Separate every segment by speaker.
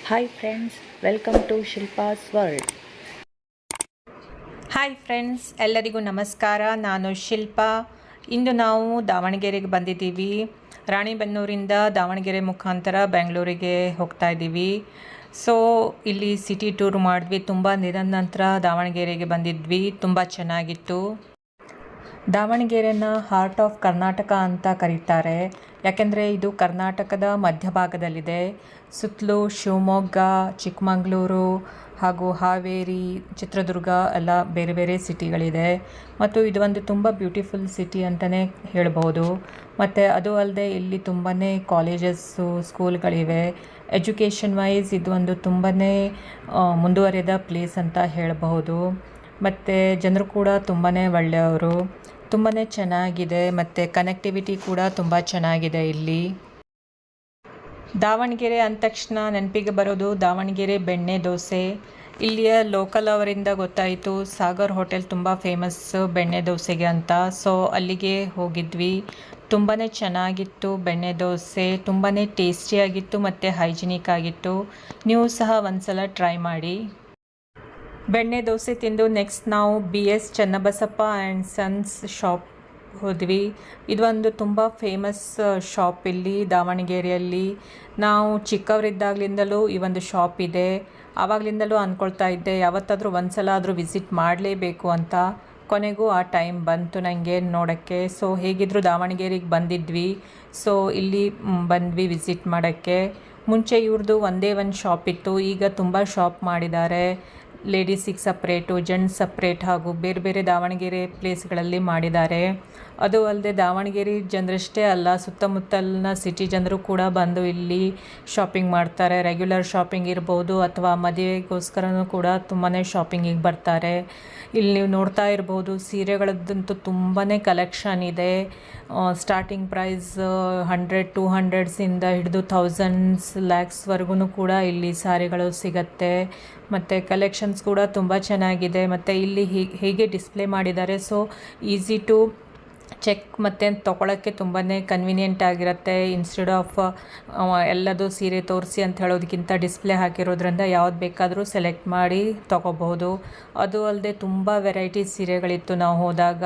Speaker 1: Hi friends, welcome to Shilpa's world.
Speaker 2: Hi friends, ಎಲ್ಲರಿಗೂ ನಮಸ್ಕಾರ. ನಾನು ಶಿಲ್ಪಾ. ಇಂದು ನಾವು ದಾವಣಗೆರೆಗೆ ಬಂದಿದ್ದೀವಿ. ರಾಣಿಬೆನ್ನೂರಿಂದ ದಾವಣಗೆರೆ ಮುಖಾಂತರ ಬೆಂಗಳೂರಿಗೆ ಹೋಗ್ತಾ ಇದ್ದೀವಿ. ಸೊ ಇಲ್ಲಿ ಸಿಟಿ ಟೂರ್ ಮಾಡಿದ್ವಿ. ತುಂಬ ದಿನದ ನಂತರ ದಾವಣಗೆರೆಗೆ ಬಂದಿದ್ವಿ. ತುಂಬ ಚೆನ್ನಾಗಿತ್ತು. ದಾವಣಗೆರೆನ ಹಾರ್ಟ್ ಆಫ್ ಕರ್ನಾಟಕ ಅಂತ ಕರೀತಾರೆ. ಯಾಕೆಂದರೆ ಇದು ಕರ್ನಾಟಕದ ಮಧ್ಯಭಾಗದಲ್ಲಿದೆ. ಸುತ್ತಲೂ ಶಿವಮೊಗ್ಗ, ಚಿಕ್ಕಮಗಳೂರು ಹಾಗೂ ಹಾವೇರಿ, ಚಿತ್ರದುರ್ಗ ಎಲ್ಲ ಬೇರೆ ಬೇರೆ ಸಿಟಿಗಳಿದೆ. ಮತ್ತು ಇದು ಒಂದು ತುಂಬ ಬ್ಯೂಟಿಫುಲ್ ಸಿಟಿ ಅಂತಲೇ ಹೇಳ್ಬೋದು. ಮತ್ತು ಅದು ಅಲ್ಲದೆ ಇಲ್ಲಿ ತುಂಬಾ ಕಾಲೇಜಸ್ಸು, ಸ್ಕೂಲ್ಗಳಿವೆ. ಎಜುಕೇಷನ್ ವೈಸ್ ಇದು ಒಂದು ತುಂಬಾ ಮುಂದುವರೆದ ಪ್ಲೇಸ್ ಅಂತ ಹೇಳಬಹುದು. ಮತ್ತು ಜನರು ಕೂಡ ತುಂಬಾ ಒಳ್ಳೆಯವರು. ತುಂಬಾ ಚೆನ್ನಾಗಿದೆ ಮತ್ತು ಕನೆಕ್ಟಿವಿಟಿ ಕೂಡ ತುಂಬ ಚೆನ್ನಾಗಿದೆ ಇಲ್ಲಿ. ದಾವಣಗೆರೆ ಅಂದ ತಕ್ಷಣ ನೆನಪಿಗೆ ಬರೋದು ದಾವಣಗೆರೆ ಬೆಣ್ಣೆ ದೋಸೆ. ಇಲ್ಲಿಯ ಲೋಕಲ್ ಅವರಿಂದ ಗೊತ್ತಾಯಿತು ಸಾಗರ್ ಹೋಟೆಲ್ ತುಂಬ ಫೇಮಸ್ ಬೆಣ್ಣೆ ದೋಸೆಗೆ ಅಂತ. ಸೊ ಅಲ್ಲಿಗೆ ಹೋಗಿದ್ವಿ. ತುಂಬಾ ಚೆನ್ನಾಗಿತ್ತು ಬೆಣ್ಣೆ ದೋಸೆ. ತುಂಬಾ ಟೇಸ್ಟಿಯಾಗಿತ್ತು ಮತ್ತು ಹೈಜಿನಿಕ್ ಆಗಿತ್ತು. ನೀವು ಸಹ ಒಂದ್ಸಲ ಟ್ರೈ ಮಾಡಿ. ಬೆಣ್ಣೆ ದೋಸೆ ತಿಂದು ನೆಕ್ಸ್ಟ್ ನಾವು BS Channabasappa and sons shop ಹೋದ್ವಿ. ಇದೊಂದು ತುಂಬ ಫೇಮಸ್ ಶಾಪ್ ಇಲ್ಲಿ ದಾವಣಗೆರೆಯಲ್ಲಿ. ನಾವು ಚಿಕ್ಕವರಿದ್ದಾಗಲಿಂದಲೂ ಈ ಒಂದು ಶಾಪ್ ಇದೆ. ಆವಾಗಲಿಂದಲೂ ಅಂದ್ಕೊಳ್ತಾ ಇದ್ದೆ ಯಾವತ್ತಾದರೂ ಒಂದು ಸಲ ಆದರೂ ವಿಸಿಟ್ ಮಾಡಲೇಬೇಕು ಅಂತ. ಕೊನೆಗೂ ಆ ಟೈಮ್ ಬಂತು ನನಗೆ ನೋಡೋಕ್ಕೆ. ಸೊ ಹೇಗಿದ್ದರೂ ದಾವಣಗೆರೆಗೆ ಬಂದಿದ್ವಿ. ಸೊ ಇಲ್ಲಿ ಬಂದ್ವಿ ವಿಸಿಟ್ ಮಾಡೋಕ್ಕೆ. ಮುಂಚೆ ಇವ್ರದ್ದು ಒಂದೇ ಒಂದು ಶಾಪ್ ಇತ್ತು. ಈಗ ತುಂಬ ಶಾಪ್ ಮಾಡಿದ್ದಾರೆ. ಲೇಡೀಸಿಗೆ ಸಪ್ರೇಟು, ಜೆಂಟ್ಸ್ ಸಪ್ರೇಟ್ ಹಾಗೂ ಬೇರೆ ಬೇರೆ ದಾವಣಗೆರೆ ಪ್ಲೇಸ್ಗಳಲ್ಲಿ ಮಾಡಿದ್ದಾರೆ. ಅದು ಅಲ್ಲದೆ ದಾವಣಗೆರೆ ಜನರಷ್ಟೇ ಅಲ್ಲ, ಸುತ್ತಮುತ್ತಲಿನ ಸಿಟಿ ಜನರು ಕೂಡ ಬಂದು ಇಲ್ಲಿ ಶಾಪಿಂಗ್ ಮಾಡ್ತಾರೆ. ರೆಗ್ಯುಲರ್ ಶಾಪಿಂಗ್ ಇರ್ಬೋದು ಅಥವಾ ಮದುವೆಗೋಸ್ಕರನೂ ಕೂಡ ತುಂಬಾ ಶಾಪಿಂಗಿಗೆ ಬರ್ತಾರೆ. ಇಲ್ಲಿ ನೀವು ನೋಡ್ತಾ ಇರ್ಬೋದು ಸೀರೆಗಳದ್ದಂತೂ ತುಂಬಾ ಕಲೆಕ್ಷನ್ ಇದೆ. ಸ್ಟಾರ್ಟಿಂಗ್ ಪ್ರೈಸ್ 100-200 ಹಿಡಿದು ಥೌಸಂಡ್ಸ್ ಲ್ಯಾಕ್ಸ್ವರೆಗೂ ಕೂಡ ಇಲ್ಲಿ ಸಾರಿಗಳು ಸಿಗತ್ತೆ. ಮತ್ತು ಕಲೆಕ್ಷನ್ಸ್ ಕೂಡ ತುಂಬ ಚೆನ್ನಾಗಿದೆ. ಮತ್ತು ಇಲ್ಲಿ ಹೇಗೆ ಡಿಸ್ಪ್ಲೇ ಮಾಡಿದ್ದಾರೆ. ಸೊ ಈಸಿ ಟು ಚೆಕ್ ಮತ್ತು ತೊಗೊಳಕ್ಕೆ ತುಂಬಾ ಕನ್ವೀನಿಯೆಂಟ್ ಆಗಿರುತ್ತೆ. ಇನ್ಸ್ಟೆಡ್ ಆಫ್ ಎಲ್ಲದು ಸೀರೆ ತೋರಿಸಿ ಅಂತ ಹೇಳೋದಕ್ಕಿಂತ ಡಿಸ್ಪ್ಲೇ ಹಾಕಿರೋದ್ರಿಂದ ಯಾವ್ದು ಬೇಕಾದರೂ ಸೆಲೆಕ್ಟ್ ಮಾಡಿ ತೊಗೋಬಹುದು. ಅದು ಅಲ್ಲದೆ ತುಂಬ ವೆರೈಟಿ ಸೀರೆಗಳಿತ್ತು ನಾವು ಹೋದಾಗ.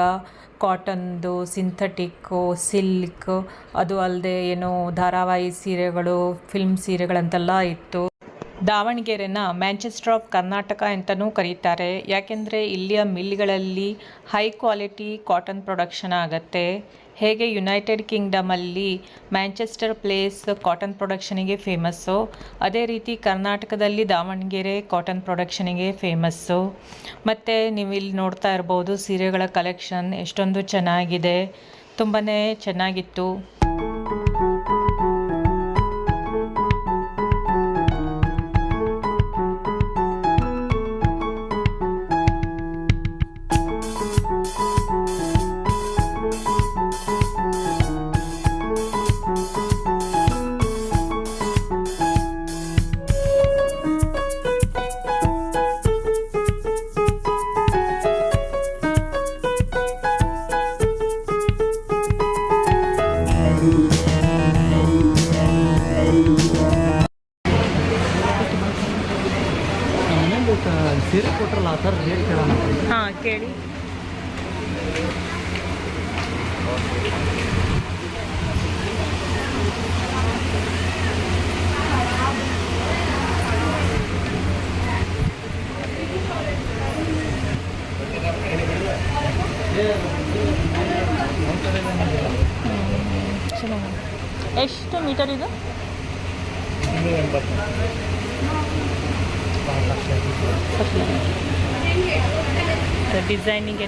Speaker 2: ಕಾಟನ್ದು, ಸಿಂಥೆಟಿಕ್ಕು, ಸಿಲ್ಕ್, ಅದು ಅಲ್ಲದೆ ಏನು ಧಾರಾವಾಹಿ ಸೀರೆಗಳು, ಫಿಲ್ಮ್ ಸೀರೆಗಳಂತೆಲ್ಲ ಇತ್ತು. ದಾವಣಗೆರೆನ ಮ್ಯಾಂಚೆಸ್ಟರ್ ಆಫ್ ಕರ್ನಾಟಕ ಅಂತಲೂ ಕರೀತಾರೆ. ಯಾಕೆಂದರೆ ಇಲ್ಲಿಯ ಮಿಲ್ಗಳಲ್ಲಿ ಹೈ ಕ್ವಾಲಿಟಿ ಕಾಟನ್ ಪ್ರೊಡಕ್ಷನ್ ಆಗುತ್ತೆ. ಹೇಗೆ ಯುನೈಟೆಡ್ ಕಿಂಗ್ಡಮಲ್ಲಿ ಮ್ಯಾಂಚೆಸ್ಟರ್ ಪ್ಲೇಸ್ ಕಾಟನ್ ಪ್ರೊಡಕ್ಷನಿಗೆ ಫೇಮಸ್ಸು, ಅದೇ ರೀತಿ ಕರ್ನಾಟಕದಲ್ಲಿ ದಾವಣಗೆರೆ ಕಾಟನ್ ಪ್ರೊಡಕ್ಷನಿಗೆ ಫೇಮಸ್ಸು. ಮತ್ತು ನೀವು ಇಲ್ಲಿ ನೋಡ್ತಾ ಇರ್ಬೋದು ಸೀರೆಗಳ ಕಲೆಕ್ಷನ್ ಎಷ್ಟೊಂದು ಚೆನ್ನಾಗಿದೆ. ತುಂಬಾ ಚೆನ್ನಾಗಿತ್ತು.
Speaker 3: ಸೀರೆ ಕೊಟ್ಟರಲ್ಲ ಆ ಥರ ರೇಟ್ ಕೇಳೋಣ.
Speaker 2: ಹಾಂ ಕೇಳಿ.
Speaker 1: ಎಷ್ಟು ಮೀಟರ್ ಇದು? ಡಿಸೈನಿಗೆ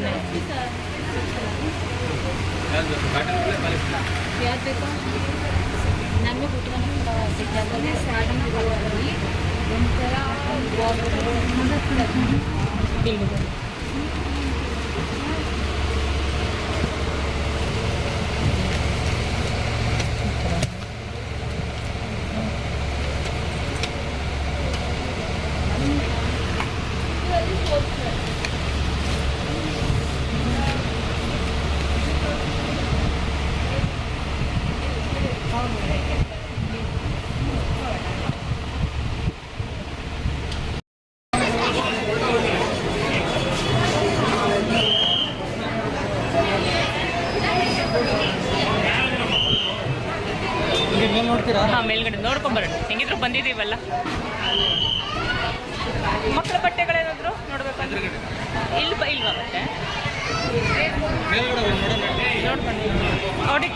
Speaker 2: ಏನಾದರೂ ಬಂದಿದ್ದೀವಲ್ಲ. ಮಕ್ಕಳ ಬಟ್ಟೆಗಳೇನಾದರೂ ನೋಡ್ಬೇಕಂದ್ರೆ ಇಲ್ವಾ ಬಟ್ಟೆ ನೋಡ್ಕೊಂಡು ನೋಡಿ.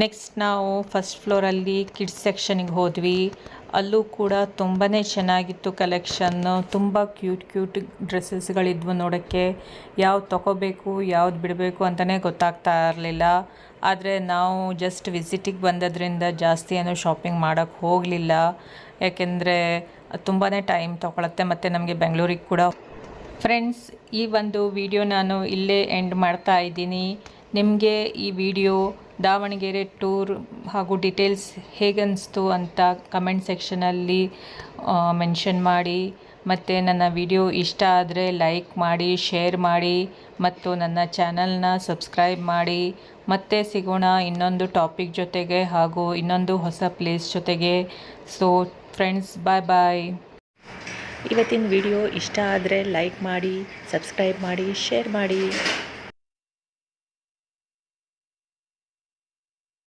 Speaker 2: ನೆಕ್ಸ್ಟ್ ನಾವು ಫಸ್ಟ್ ಫ್ಲೋರಲ್ಲಿ ಕಿಡ್ಸ್ ಸೆಕ್ಷನಿಗೆ ಹೋದ್ವಿ. ಅಲ್ಲೂ ಕೂಡ ತುಂಬಾ ಚೆನ್ನಾಗಿತ್ತು ಕಲೆಕ್ಷನ್ನು. ತುಂಬ ಕ್ಯೂಟ್ ಡ್ರೆಸ್ಸಸ್ಗಳಿದ್ವು ನೋಡೋಕ್ಕೆ. ಯಾವ್ದು ತೊಗೋಬೇಕು ಯಾವ್ದು ಬಿಡಬೇಕು ಅಂತಲೇ ಗೊತ್ತಾಗ್ತಾ ಇರಲಿಲ್ಲ. ಆದರೆ ನಾವು ಜಸ್ಟ್ ವಿಸಿಟಿಗೆ ಬಂದದ್ರಿಂದ ಜಾಸ್ತಿ ಏನೂ ಶಾಪಿಂಗ್ ಮಾಡೋಕ್ಕೆ ಹೋಗಲಿಲ್ಲ. ಯಾಕೆಂದರೆ ತುಂಬಾ ಟೈಮ್ ತೊಗೊಳತ್ತೆ ಮತ್ತು ನಮಗೆ ಬೆಂಗಳೂರಿಗೆ ಕೂಡ. ಫ್ರೆಂಡ್ಸ್, ಈ ಒಂದು ವಿಡಿಯೋ ನಾನು ಇಲ್ಲೇ ಎಂಡ್ ಮಾಡ್ತಾ ಇದ್ದೀನಿ. ನಿಮಗೆ ಈ ವಿಡಿಯೋ ದಾವಣಗೆರೆ ಟೂರ್ ಹಾಗೂ ಡೀಟೇಲ್ಸ್ ಹೇಗನ್ನಿಸ್ತು ಅಂತ ಕಮೆಂಟ್ ಸೆಕ್ಷನಲ್ಲಿ ಮೆನ್ಷನ್ ಮಾಡಿ. ಮತ್ತು ನನ್ನ ವಿಡಿಯೋ ಇಷ್ಟ ಆದರೆ ಲೈಕ್ ಮಾಡಿ, ಶೇರ್ ಮಾಡಿ ಮತ್ತು ನನ್ನ ಚಾನಲ್ನ ಸಬ್ಸ್ಕ್ರೈಬ್ ಮಾಡಿ. ಮತ್ತೆ ಸಿಗೋಣ ಇನ್ನೊಂದು ಟಾಪಿಕ್ ಜೊತೆಗೆ ಹಾಗೂ ಇನ್ನೊಂದು ಹೊಸ ಪ್ಲೇಸ್ ಜೊತೆಗೆ. ಸೊ ಫ್ರೆಂಡ್ಸ್, ಬಾಯ್.
Speaker 1: ಇವತ್ತಿನ ವಿಡಿಯೋ ಇಷ್ಟ ಆದರೆ ಲೈಕ್ ಮಾಡಿ, ಸಬ್ಸ್ಕ್ರೈಬ್ ಮಾಡಿ, ಶೇರ್ ಮಾಡಿ.